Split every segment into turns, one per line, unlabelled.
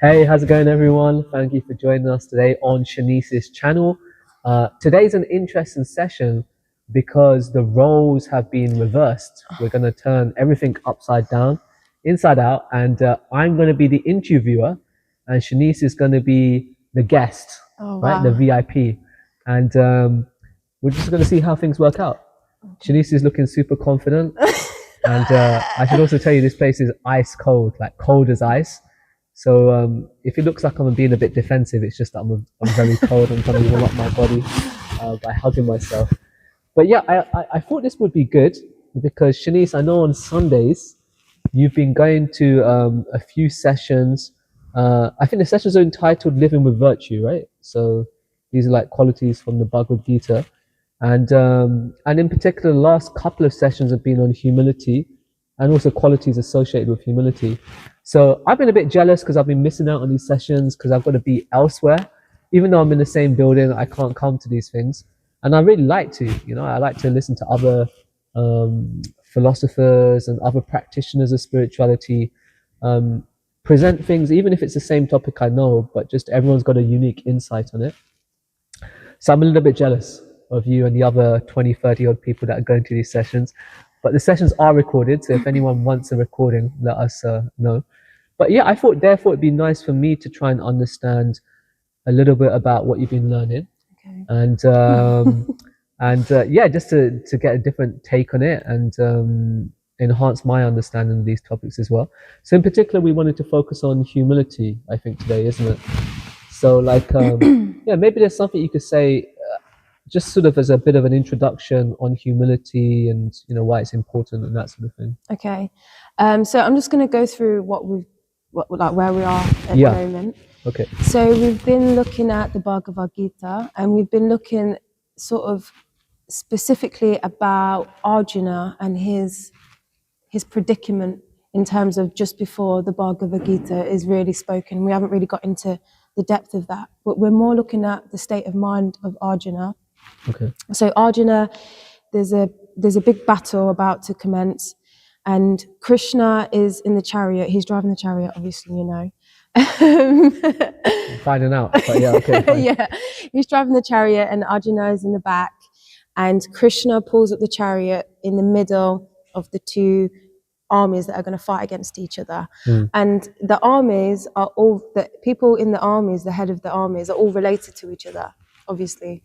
Hey, how's it going, everyone? Thank you for joining us today on Shanice's channel. Today's an interesting session because the roles have been reversed. We're going to turn everything upside down, inside out, and I'm going to be the interviewer, and Shanice is going to be the guest, right? The VIP. And we're just going to see how things work out. Shanice is looking super confident. And I should also tell you, this place is ice cold, like cold as ice. So if it looks like I'm being a bit defensive, it's just that I'm very cold. I'm trying to warm up my body by hugging myself. But yeah, I thought this would be good because Shanice, I know on Sundays you've been going to a few sessions. I think the sessions are entitled "Living with Virtue," right? So these are like qualities from the Bhagavad Gita, and in particular, the last couple of sessions have been on humility and also qualities associated with humility. So I've been a bit jealous because I've been missing out on these sessions because I've got to be elsewhere. Even though I'm in the same building, I can't come to these things. And I really like to, I like to listen to other philosophers and other practitioners of spirituality present things, even if it's the same topic I know, but just everyone's got a unique insight on it. So I'm a little bit jealous of you and the other 20, 30 odd people that are going to these sessions. But the sessions are recorded, so if anyone wants a recording, let us know. But yeah, I thought therefore it'd be nice for me to try and understand a little bit about what you've been learning, okay. And yeah, just to get a different take on it and enhance my understanding of these topics as well. So in particular, we wanted to focus on humility, I think, today, isn't it? So like, yeah, maybe there's something you could say just sort of as a bit of an introduction on humility and why it's important and that sort of thing.
Okay, so I'm just going to go through where we are at the moment.
Okay.
So we've been looking at the Bhagavad Gita, and we've been looking sort of specifically about Arjuna and his predicament in terms of just before the Bhagavad Gita is really spoken. We haven't really got into the depth of that, but we're more looking at the state of mind of Arjuna.
Okay.
So Arjuna, there's a big battle about to commence, and Krishna is in the chariot. He's driving the chariot, obviously,
Finding out, but yeah, okay. Fine.
Yeah, he's driving the chariot, and Arjuna is in the back, and Krishna pulls up the chariot in the middle of the two armies that are going to fight against each other. And the armies are all, the people in the armies, the head of the armies, are all related to each other, obviously.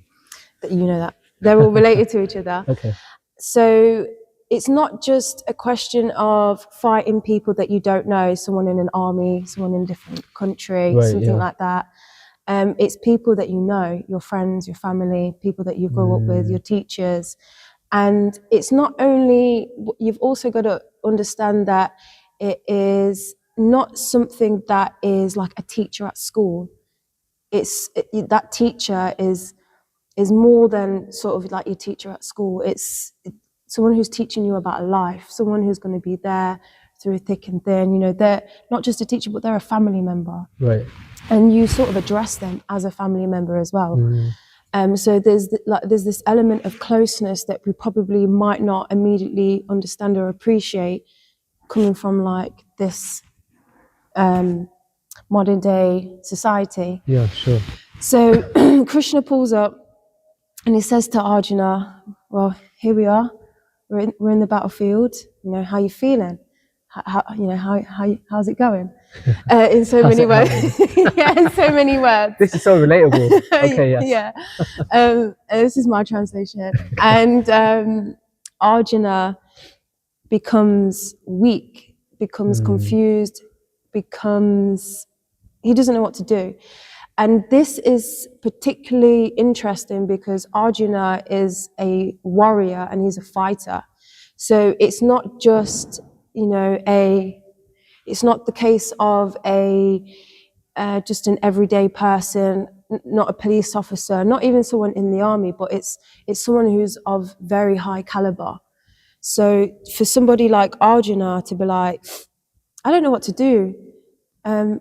That that they're all related to each other.
Okay.
So it's not just a question of fighting people that you don't know, someone in an army, someone in a different country,
right,
something like that. It's people that you know, your friends, your family, people that you grew up with, your teachers. And it's not only, you've also got to understand that it is not something that is like a teacher at school. That teacher is more than sort of like your teacher at school. It's someone who's teaching you about life, someone who's going to be there through thick and thin. They're not just a teacher, but they're a family member.
Right.
And you sort of address them as a family member as well. So there's this element of closeness that we probably might not immediately understand or appreciate coming from like this modern day society.
Yeah, sure.
So Krishna pulls up and he says to Arjuna, well, here we are, we're in the battlefield, how you feeling? How's it going? In so many words. Yeah, in so many words.
This is so relatable. Okay, yes.
Yeah. This is my translation. And Arjuna becomes weak, becomes confused, he doesn't know what to do. And this is particularly interesting because Arjuna is a warrior and he's a fighter. So it's not just, it's not the case of just an everyday person, not a police officer, not even someone in the army, but it's someone who's of very high caliber. So for somebody like Arjuna to be like, I don't know what to do.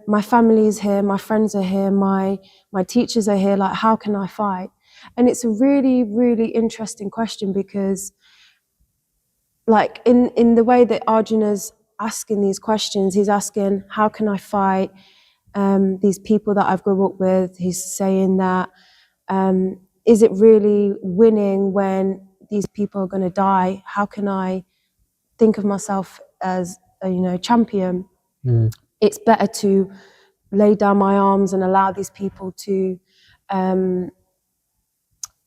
My family is here, my friends are here, my teachers are here, like, how can I fight? And it's a really, really interesting question because like in the way that Arjuna's asking these questions, he's asking, how can I fight? these people that I've grown up with. He's saying that, is it really winning when these people are going to die? How can I think of myself as a champion? It's better to lay down my arms and allow these people to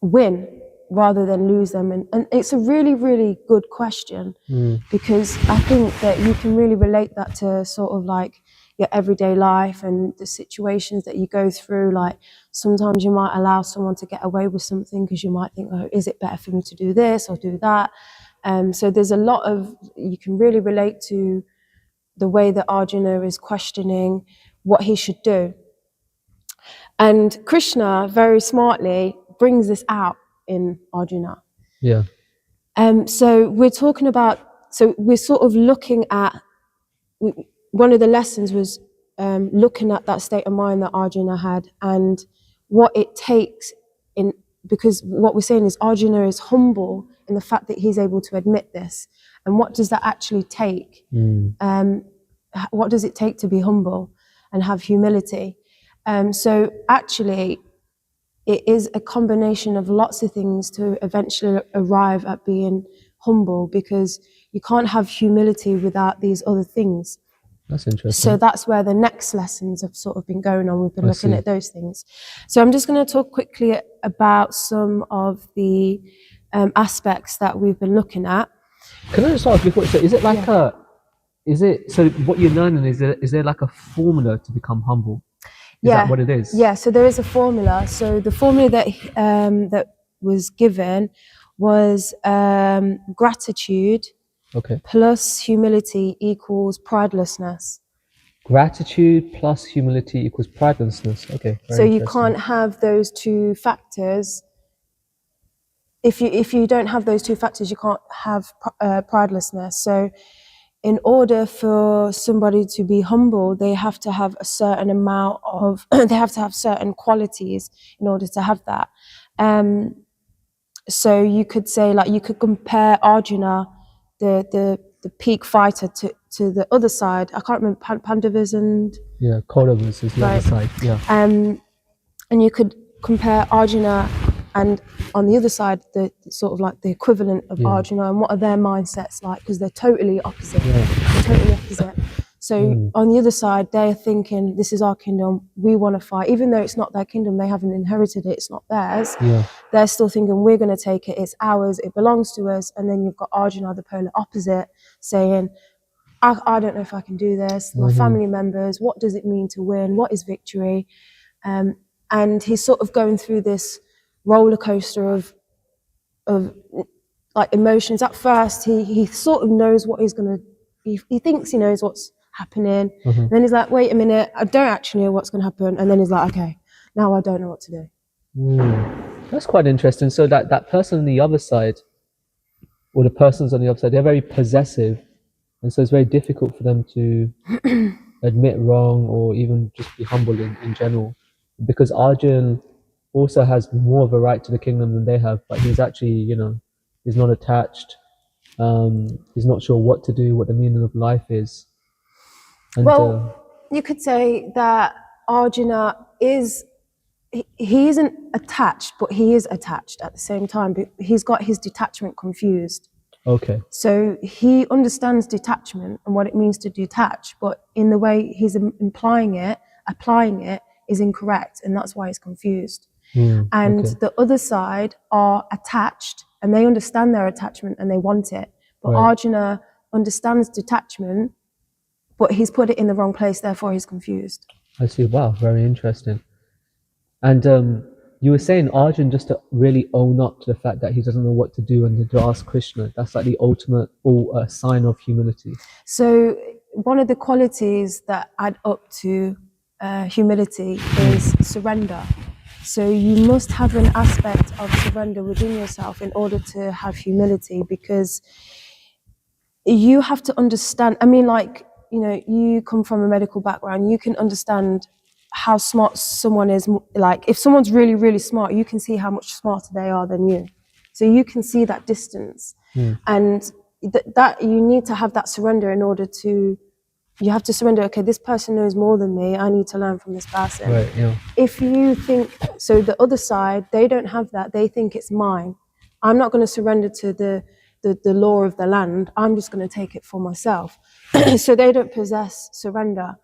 win rather than lose them. And it's a really, really good question, because I think that you can really relate that to sort of like your everyday life and the situations that you go through. Like sometimes you might allow someone to get away with something because you might think, oh, is it better for me to do this or do that? So there's a lot of, you can really relate to the way that Arjuna is questioning what he should do. And Krishna very smartly brings this out in Arjuna.
Yeah.
So we're talking about, so we're sort of looking at, one of the lessons was looking at that state of mind that Arjuna had and what it takes because what we're saying is Arjuna is humble in the fact that he's able to admit this. And what does that actually take? What does it take to be humble and have humility? So actually, it is a combination of lots of things to eventually arrive at being humble, because you can't have humility without these other things.
That's interesting.
So that's where the next lessons have sort of been going on. We've been looking at those things. So I'm just going to talk quickly about some of the aspects that we've been looking at.
Can I just ask before, so is it like so what you're learning, is there like a formula to become humble? Is that what it is?
Yeah, so there is a formula. So the formula that was given was gratitude plus humility equals pridelessness.
Gratitude plus humility equals pridelessness. Okay.
So you can't have those two factors. If you don't have those two factors, you can't have pridelessness. So in order for somebody to be humble, they have to have a certain amount of, they have to have certain qualities in order to have that. So you could say, like, you could compare Arjuna, the peak fighter, to the other side. I can't remember, Pandavas and...
Yeah, Kauravas is the other side, yeah.
And you could compare Arjuna and on the other side, the sort of like the equivalent of Arjuna, and what are their mindsets like, because they're totally opposite. They're totally opposite. So on the other side, they're thinking, this is our kingdom, we want to fight. Even though it's not their kingdom, they haven't inherited it, it's not theirs. They're still thinking, we're going to take it, it's ours, it belongs to us. And then you've got Arjuna, the polar opposite, saying, I don't know if I can do this. My family members, what does it mean to win? What is victory? And he's sort of going through this roller coaster of like emotions. At first, he sort of knows what he's going to, he thinks he knows what's happening. And then he's like, wait a minute, I don't actually know what's going to happen. And then he's like, okay, now I don't know what to do.
That's quite interesting. So that person on the other side, or the persons on the other side, they're very possessive. And so it's very difficult for them to admit wrong or even just be humble in general. Because Arjun also has more of a right to the kingdom than they have, but he's actually, he's not attached. He's not sure what to do, what the meaning of life is. And,
you could say that Arjuna is, he isn't attached, but he is attached at the same time. But he's got his detachment confused.
Okay.
So he understands detachment and what it means to detach, but in the way he's applying it is incorrect, and that's why he's confused. And the other side are attached, and they understand their attachment and they want it. But Arjuna understands detachment, but he's put it in the wrong place, therefore he's confused.
I see. Wow, very interesting. And you were saying Arjun just to really own up to the fact that he doesn't know what to do and to ask Krishna. That's like the ultimate sign of humility.
So one of the qualities that add up to humility is surrender. So you must have an aspect of surrender within yourself in order to have humility, because you have to understand, I mean, like, you come from a medical background, you can understand how smart someone is. Like, if someone's really, really smart, you can see how much smarter they are than you. So you can see that distance. And that you need to have that surrender in order to you have to surrender. Okay, this person knows more than me. I need to learn from this person.
Right. Yeah.
If you think so, the other side, they don't have that. They think it's mine. I'm not going to surrender to the law of the land. I'm just going to take it for myself. So they don't possess surrender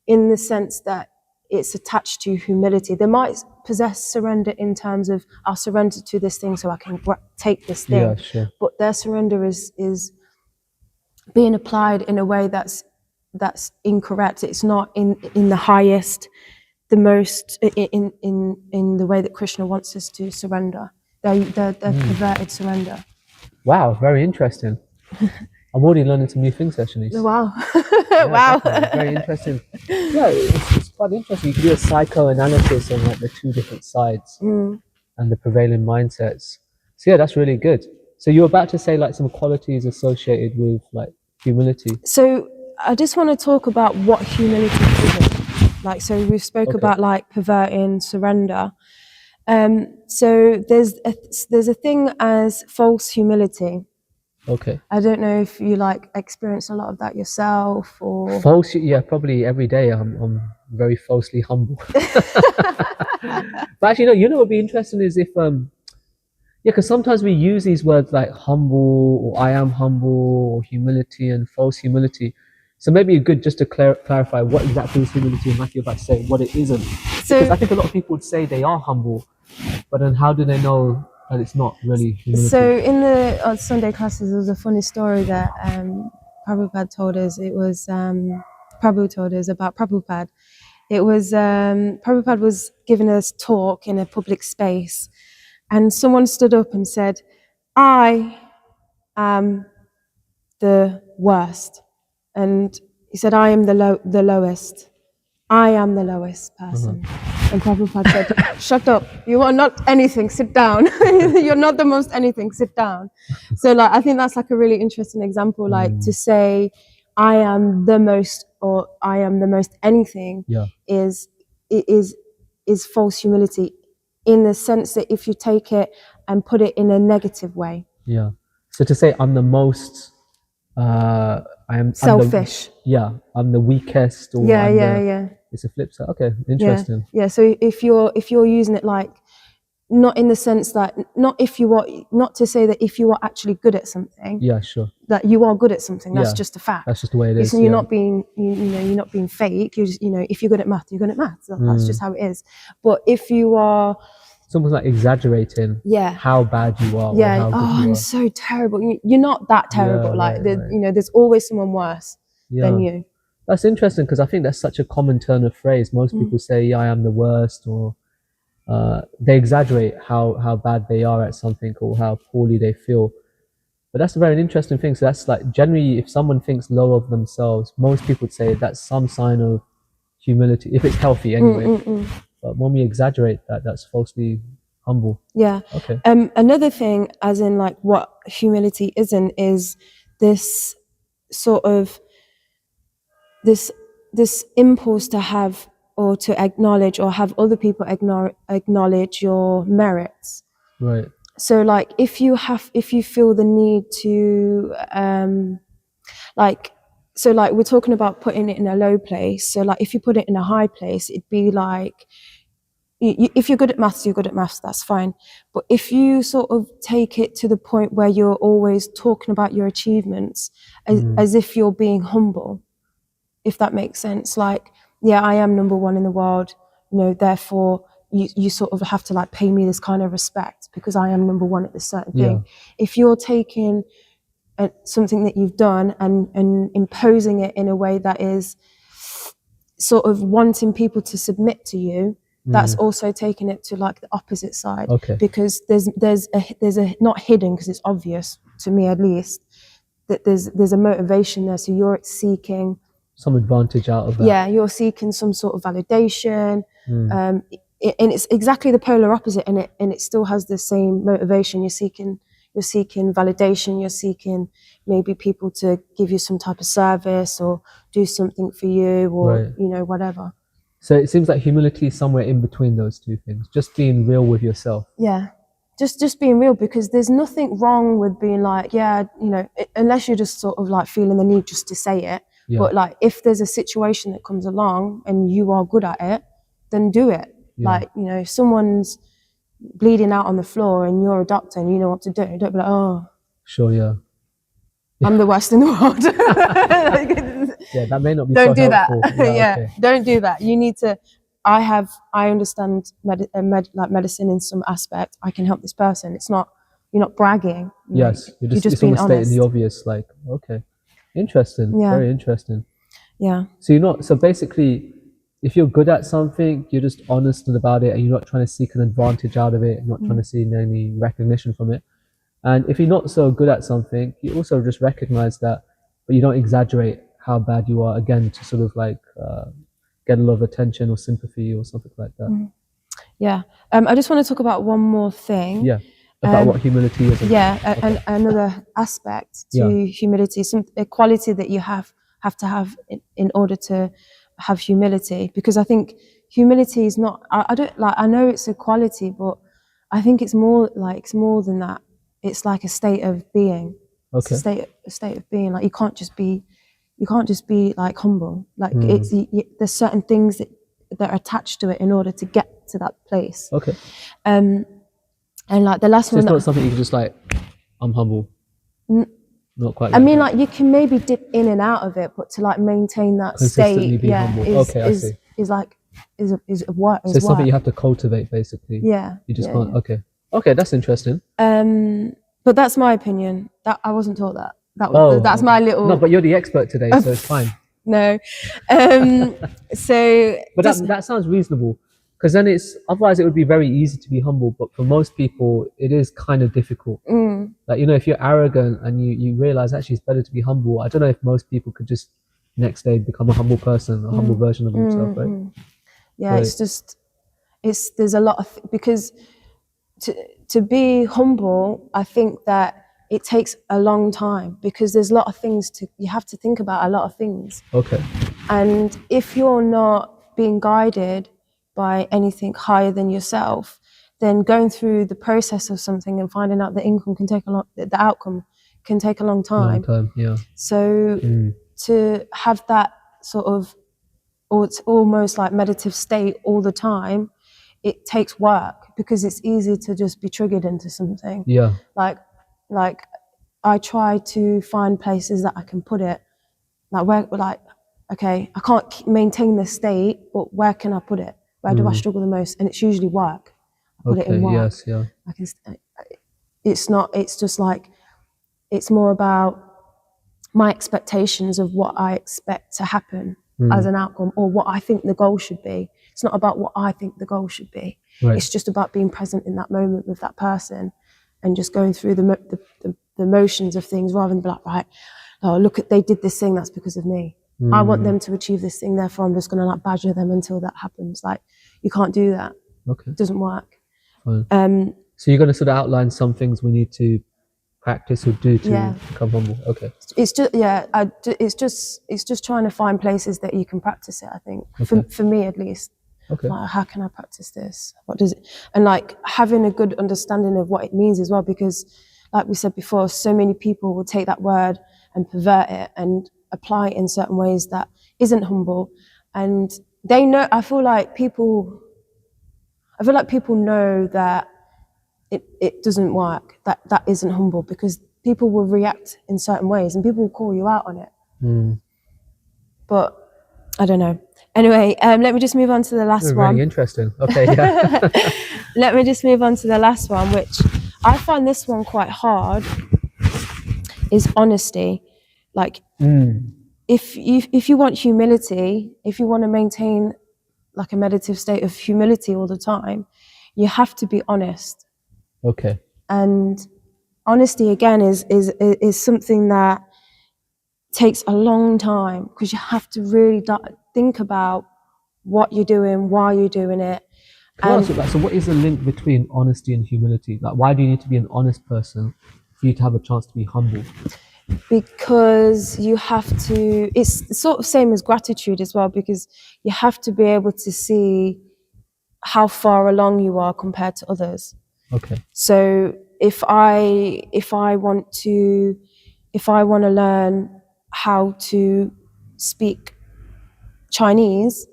in the sense that it's attached to humility. They might possess surrender in terms of, I'll surrender to this thing so I can take this thing.
Yeah. Sure.
But their surrender is being applied in a way that's incorrect. It's not in the highest, the most, in the way that Krishna wants us to surrender. They're perverted surrender.
Wow. Very interesting. I'm already learning some new things, actually.
Wow.
Yeah,
Wow.
definitely. Very interesting. Yeah, it's quite interesting. You can do a psychoanalysis on like the two different sides and the prevailing mindsets. So yeah, that's really good. So you're about to say like some qualities associated with like humility.
So I just want to talk about what humility is. Like, so we've spoke about like perverting, surrender. So there's a thing as false humility.
Okay.
I don't know if you like experience a lot of that yourself or
false. Yeah, probably every day. I'm very falsely humble. But actually, no. You know what would be interesting is if yeah, because sometimes we use these words like humble or I am humble or humility and false humility. So maybe it's good just to clarify what exactly is humility and like you're about to say what it isn't.
So-
because I think a lot of people would say they are humble, but then how do they know that it's not really humility?
So in the Sunday classes, there was a funny story that Prabhupada told us. It was Prabhu told us about Prabhupada. It was Prabhupada was giving us talk in a public space, and someone stood up and said, "I am the worst," and he said, "I am the lowest. I am the lowest person." And Prabhupada said, "Shut up. You are not anything. Sit down. You're not the most anything. Sit down." So like, I think that's like a really interesting example, like to say, I am the most, or I am the most anything is false humility in the sense that if you take it and put it in a negative way.
Yeah. So to say I'm the most, I am
selfish.
I'm the weakest, or
Yeah.
It's a flip side. Okay, interesting.
Yeah. So if you're using it like, not in the sense that, not to say that if you are actually good at something.
Yeah, sure.
That you are good at something. That's just a fact.
That's just the way it is.
You're not being, you're not being fake. You just, if you're good at math, you're good at math. That's just how it is. But if you are,
it's almost like exaggerating how bad you are.
Yeah.
Or how good you
I'm
are.
so terrible. You're not that terrible.
Right.
There's always someone worse than you.
That's interesting because I think that's such a common turn of phrase. Most people say, "Yeah, I am the worst," or they exaggerate how bad they are at something or how poorly they feel. But that's a very interesting thing. So that's like generally, if someone thinks low of themselves, most people would say that's some sign of humility, if it's healthy anyway. But when we exaggerate that, that's falsely humble.
Yeah.
Okay.
Another thing, as in like what humility isn't, is this sort of this impulse to have, or to acknowledge, or have other people acknowledge your merits.
Right.
So like if you feel the need to so we're talking about putting it in a low place. So like if you put it in a high place, it'd be like, if you're good at maths, you're good at maths, that's fine. But if you sort of take it to the point where you're always talking about your achievements as if you're being humble, if that makes sense, like, yeah, I am number one in the world, therefore you sort of have to like pay me this kind of respect because I am number one at this certain thing. If you're taking something that you've done and imposing it in a way that is sort of wanting people to submit to you, that's also taking it to like the opposite side.
Okay.
Because there's a not hidden, because it's obvious to me at least, that there's a motivation there. So you're seeking
some advantage out of that.
Yeah, you're seeking some sort of validation, and it's exactly the polar opposite, and it still has the same motivation. You're seeking validation. You're seeking maybe people to give you some type of service or do something for you, or whatever.
So it seems like humility is somewhere in between those two things, just being real with yourself.
Yeah, just being real, because there's nothing wrong with being like, unless you're just sort of like feeling the need just to say it.
Yeah.
But like, if there's a situation that comes along and you are good at it, then do it.
Yeah.
Like, you know, if someone's bleeding out on the floor and you're a doctor and you know what to do, don't be like, oh,
Sure, yeah.
I'm the worst in the world.
Yeah, that may not be
Don't
so
do
helpful.
that.
Yeah,
Yeah,
okay.
don't do that. You need to. I understand like medicine in some aspect. I can help this person. It's not. You're not bragging.
Yes,
You're just
it's
being
almost stating
honest.
the obvious, like, okay. Interesting.
Yeah.
Very interesting.
Yeah.
So basically, if you're good at something, you're just honest about it and you're not trying to seek an advantage out of it, you're not trying to see any recognition from it. And if you're not so good at something, you also just recognize that, but you don't exaggerate how bad you are, again, to sort of like get a lot of attention or sympathy or something like that.
Yeah. I just want to talk about one more thing.
Yeah. About what humility is.
Yeah, and another aspect to humility, a quality that you have to have in order to have humility. Because I think humility is not. I don't like. I know it's a quality, but I think it's more than that. It's like a state of being. It's a state of being. Like you can't just be like humble. Like there's certain things that are attached to it in order to get to that place.
Okay.
And like the last
So
one,
it's not something you can just like, I'm humble. Not quite.
I mean, like you can maybe dip in and out of it, but to like maintain that
consistently
state,
be humble.
Is a work.
So it's something you have to cultivate, basically.
Yeah.
You just can't. Yeah. Okay, that's interesting.
But that's my opinion. That I wasn't taught that. That's my little.
No, but you're the expert today, so it's fine.
No. So.
But that sounds reasonable. Because then otherwise it would be very easy to be humble, but for most people it is kind of difficult. Like, you know, if you're arrogant and you realize actually it's better to be humble, I don't know if most people could just next day become a humble person, a humble version of themselves, right?
Yeah, there's a lot of, because to be humble, I think that it takes a long time, because there's a lot of things you have to think about, a lot of things.
Okay.
And if you're not being guided by anything higher than yourself, then going through the process of something and finding out the outcome can take a long time.
Yeah.
So to have that sort of, or it's almost like meditative state all the time, it takes work, because it's easy to just be triggered into something.
Yeah.
Like I try to find places that I can put it, like where, like, okay, I can't maintain this state, but where can I put it? Where do I struggle the most? And it's usually work. I put it in work.
Yes, yeah.
It's just like, it's more about my expectations of what I expect to happen as an outcome, or what I think the goal should be. It's not about what I think the goal should be. Right. It's just about being present in that moment with that person and just going through the motions of things, rather than be like, right, oh, look, they did this thing, that's because of me. I want them to achieve this thing, therefore I'm just going to like badger them until that happens. Like, you can't do that. Okay. It doesn't work.
Fine. So you're going to sort of outline some things we need to practice or do to become humble. Okay.
It's just it's just trying to find places that you can practice it, I think. Okay. For me at least. Okay. Like, how can I practice this? What does it, and like having a good understanding of what it means as well, because like we said before, so many people will take that word and pervert it and apply it in certain ways that isn't humble. And they know, I feel like people know that it doesn't work, that isn't humble, because people will react in certain ways and people will call you out on it. But I don't know. Anyway, let me just move on to the last one.
Really interesting. Okay, yeah.
Let me just move on to the last one, which I find this one quite hard, is honesty. Like, if you want humility, if you want to maintain like a meditative state of humility all the time, you have to be honest.
Okay.
And honesty, again, is something that takes a long time, because you have to really think about what you're doing, why you're doing it.
Can I ask you that? So what is the link between honesty and humility? Like, why do you need to be an honest person for you to have a chance to be humble?
Because you have to, it's sort of same as gratitude as well, because you have to be able to see how far along you are compared to others.
Okay.
So if I want to learn how to speak Chinese,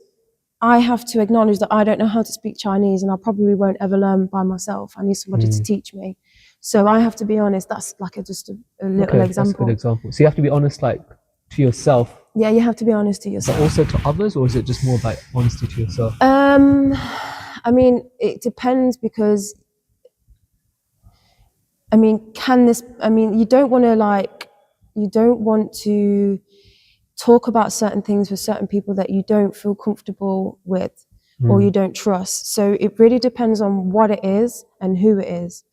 I have to acknowledge that I don't know how to speak Chinese, and I probably won't ever learn by myself. I need somebody to teach me. So I have to be honest. That's like just a little example.
That's a good example. So you have to be honest, like, to yourself.
Yeah, you have to be honest to yourself.
But also to others, or is it just more about honesty to yourself?
I mean, it depends, because I mean, you don't want to talk about certain things with certain people that you don't feel comfortable with or you don't trust. So it really depends on what it is and who it is.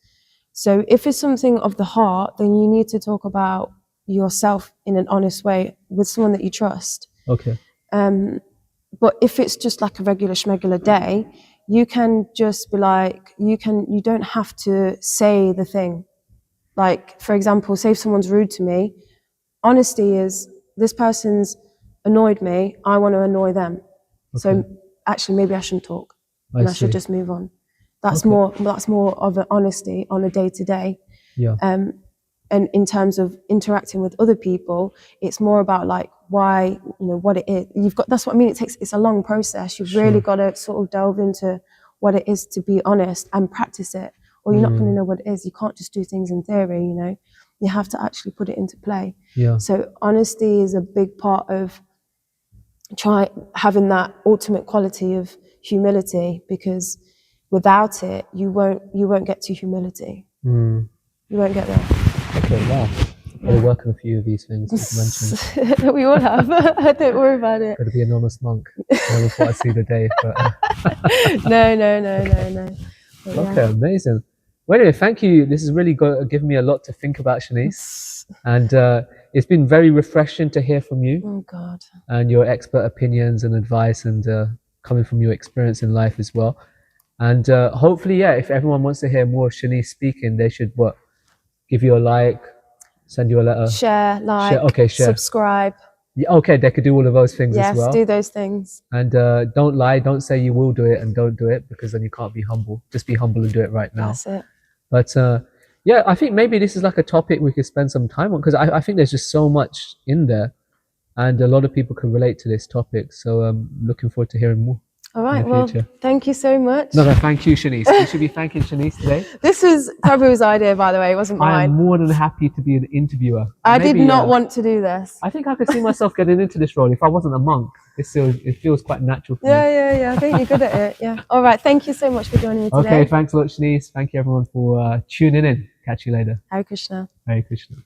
So if it's something of the heart, then you need to talk about yourself in an honest way with someone that you trust.
Okay.
But if it's just like a regular schmegular day, you can just be like, you don't have to say the thing. Like, for example, say if someone's rude to me, honesty is, this person's annoyed me, I want to annoy them. Okay. So actually, maybe I shouldn't talk, and I should just move on. That's more of an honesty on a day-to-day.
Yeah.
And in terms of interacting with other people, it's more about like why, what it is. That's what I mean. It's a long process. You've really got to sort of delve into what it is to be honest and practice it, or you're not going to know what it is. You can't just do things in theory, You have to actually put it into play.
Yeah.
So honesty is a big part of having that ultimate quality of humility, because without it, you won't get to humility. You won't get there.
Okay, wow. I'll work on a few of these things you've mentioned.
We all have. Don't worry about it.
Got to be an honest monk. Never thought I'd see the day. But
No. But
okay, amazing. Well, anyway, thank you. This has really given me a lot to think about, Shanice. And it's been very refreshing to hear from you.
Oh, God.
And your expert opinions and advice, and coming from your experience in life as well. And hopefully, if everyone wants to hear more of Shanice speaking, they should give you a like, send you a letter.
Share,
share.
Subscribe.
Yeah, okay, they could do all of those things as well.
Yes, do those things.
And don't lie, don't say you will do it and don't do it, because then you can't be humble. Just be humble and do it right now.
That's it.
But I think maybe this is like a topic we could spend some time on, because I think there's just so much in there, and a lot of people can relate to this topic. So I'm looking forward to hearing more.
All right, well, thank you so much.
No, thank you, Shanice. We should be thanking Shanice today.
This was Prabhu's idea, by the way, it wasn't mine.
I am more than happy to be an interviewer.
I did not want to do this.
I think I could see myself getting into this role if I wasn't a monk. It feels quite natural for me.
Yeah. I think you're good at it, yeah. All right, thank you so much for joining me today.
Okay, thanks a lot, Shanice. Thank you, everyone, for tuning in. Catch you later.
Hare Krishna.
Hare Krishna.